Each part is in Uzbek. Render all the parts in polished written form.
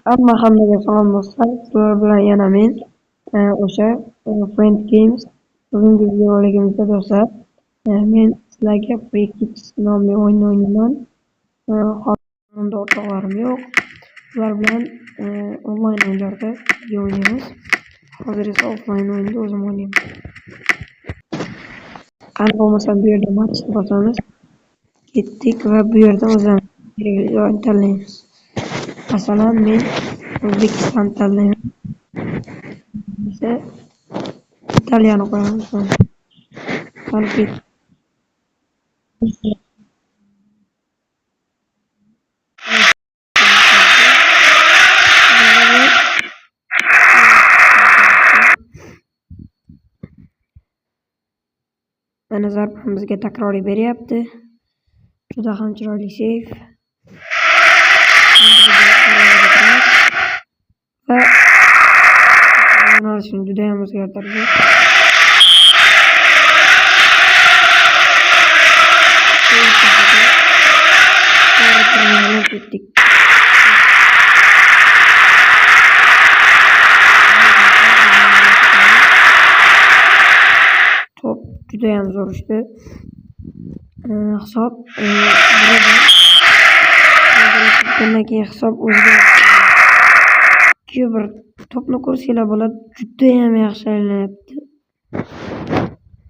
Hammaga salom do'stlar. Sizlar bilan yana men o'sha Friend Games bugungi videoligimizda do'stlar men sizlarga Free Kids nomli o'yinni o'ynayman. Hozir o'rtoqlarim yo'q. Ular bilan onlayn o'yinlarda video o'ynaymiz. Hozir esa offlayn o'yinda o'zim o'ynayman. Qani bo'lmasam bu yerda matchni bosamiz. Ketdik va bu yerda o'zimiz kerakli joyni tanlaymiz. Masalan, men O'zbekiston tanlayman. Esa Italiyani qo'yamiz. Balki mana zarb bizga takroriy beryapti. Juda ham chiroyli seyf. Va yo'nalishini juda ham o'zgartirdi. Ketdik. Top juda ham zo'r ishdi. Hisob bundan keyin hisob o'zgardi. Bir topni ko'rsanglar bo'ladi, juda ham yaxshi aylanyapti.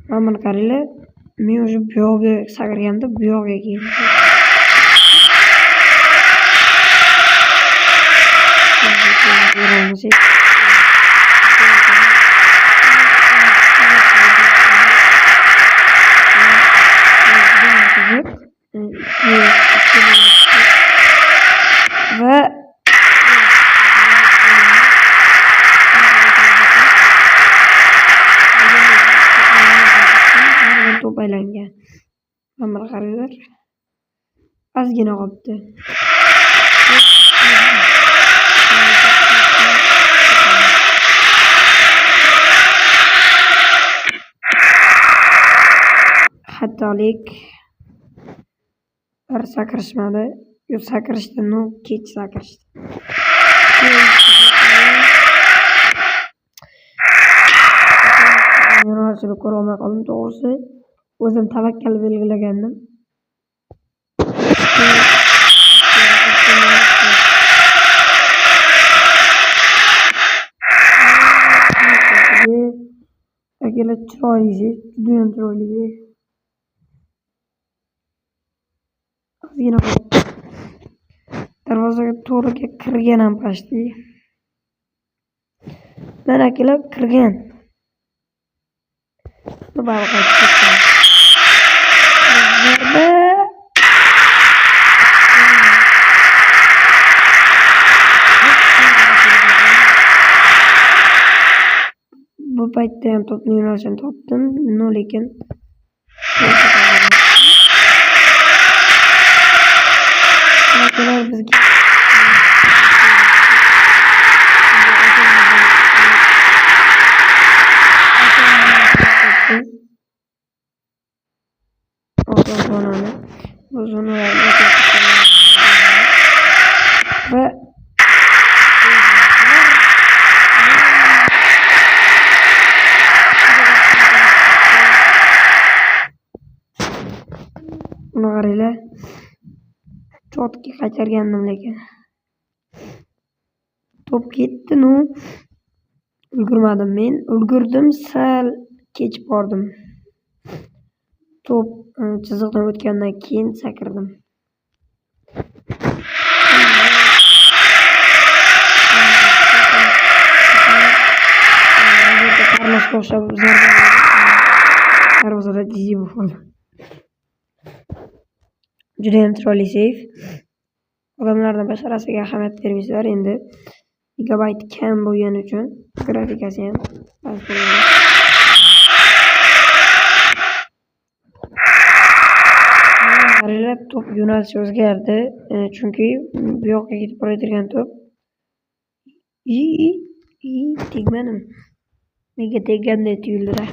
Mana qaranglar, men o'sha bu yoqqa sakraganda bu yoqqa keldi. Va top aylangan. Mana qaranglar. Ozgina qolibdi. Xatolik. Bir sakrishmadi. Yo sakrishdi, kech sakrishdi. Yo'nalishini ko'ra olmay qoldim, to'g'risi. O'zim tavakkal belgilagandim. Akalar chiroyli, juda ham chiroyli. Ozgina darvozaga to'g'ri kirgan ham pashti. Mana akalar kirgan. Bu bari qaytib ketgan. Bu paytda ham topni yo'nalishini topdim, lekin bizga bu zonalarni va buni qaranglar, chotga qaytargandim lekin top ketdi. Ulgurmadim. Men ulgurdim, sal kech bordim. Top chiziqdan o'tgandan keyin sakrdim. Qarmoshga o'xshab darvozada jijji bo'ldi. Juda ham chiroyli seyf. Odamlardan basharasiga ahamiyat bermaysizlar. Endi gigabayt kam bo'lgani uchun grafikasi ham past bo'ladi. Top yo'nalishi o'zgardi, chunki bu yoqqa ketib borayotgan top. Tegmadim. Nega tegganday tuyuldi-da.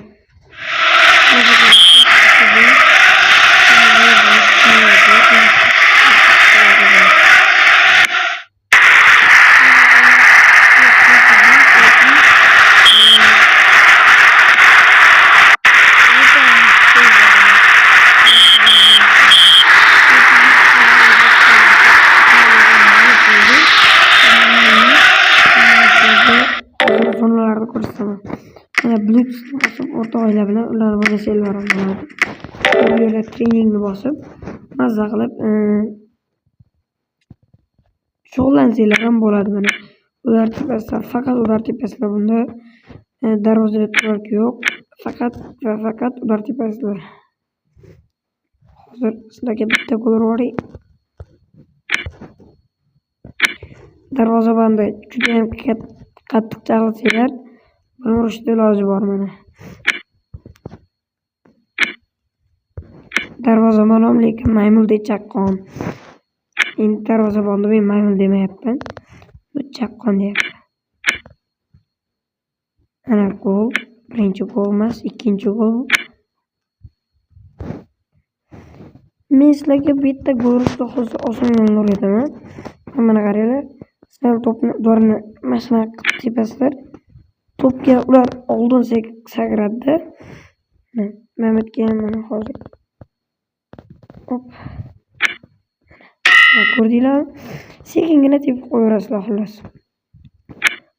haqida ko'rsataman. Mana Bluetoothni bosib o'rtog'inglar bilan ularni o'ynasanglar ham bo'ladi. Bu yerda treningni bosib mazza qilib shug'ullansanglar ham bo'ladi. Mana ular tepasida, faqat ular tepasida bunda darvozada turarki yo'q. Faqat va faqat ular tepasida. Hozir sizlarga bitta gol uraylik. Darvozabonni juda ham qattiq chaqirsalar, buni urishda iloji bor mana. Darvozabon ham lekin maymuldek chaqqon. Endi darvozabonni men maymul demayapman. Bu chaqqon deyapman. Ana gol, birinchi gol emas, ikkinchi gol. Men sizlarga bu yerda gol urishni hozir oson yo'lini o'rgataman. Mana qaranglar. Sizlar to'pni ularni mashina qilib tepasizlar. To'pga ular oldin sakradi. Mehmetga ham mana hozir. Hop. Ko'rdinglar? Sekingina tepib qo'yaverasizlar xullas.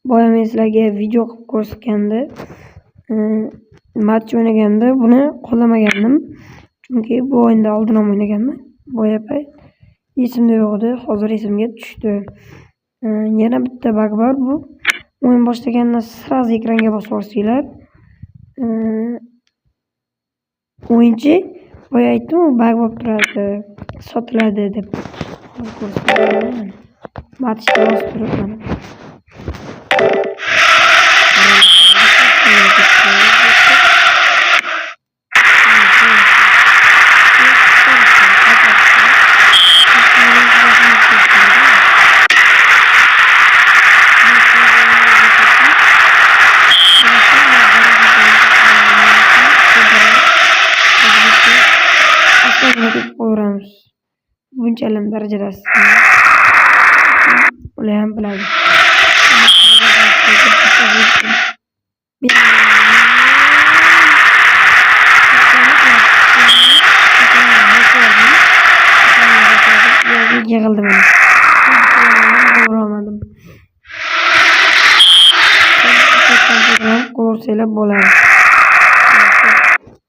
Boya men sizlarga video qilib ko'rsatganda, match o'ynaganda buni qo'llamagandim. Chunki bu o'yinda oldin ham o'ynaganman. Boya payt esimda yo'q edi, hozir esimga tushdi. Yana bitta bug bor bu. O'yin boshlagandan sразу ekranga bosib yuborsanglar, o'yinchi boya aytdim, u bug bo'lib turadi, sotiladi deb. Matchda bosib turibman. Bunchalar darajada ular ham biladi. Yig'ildim mana. Olmadim. Ko'rsanglar bo'ladi.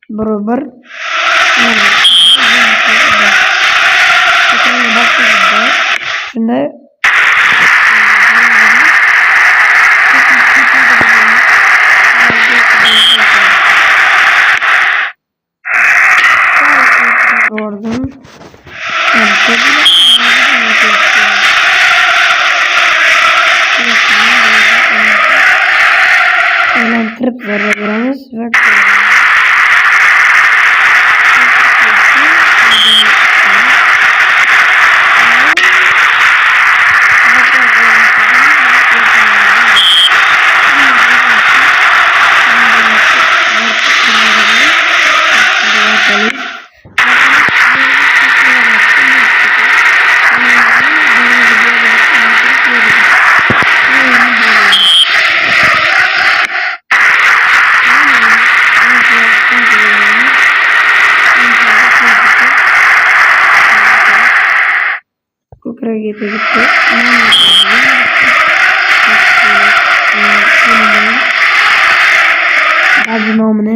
1-1. Shunda ko'rdim. Aylantirib zarba beramiz va ko'kragiga tegibdi. Ba'zi nomini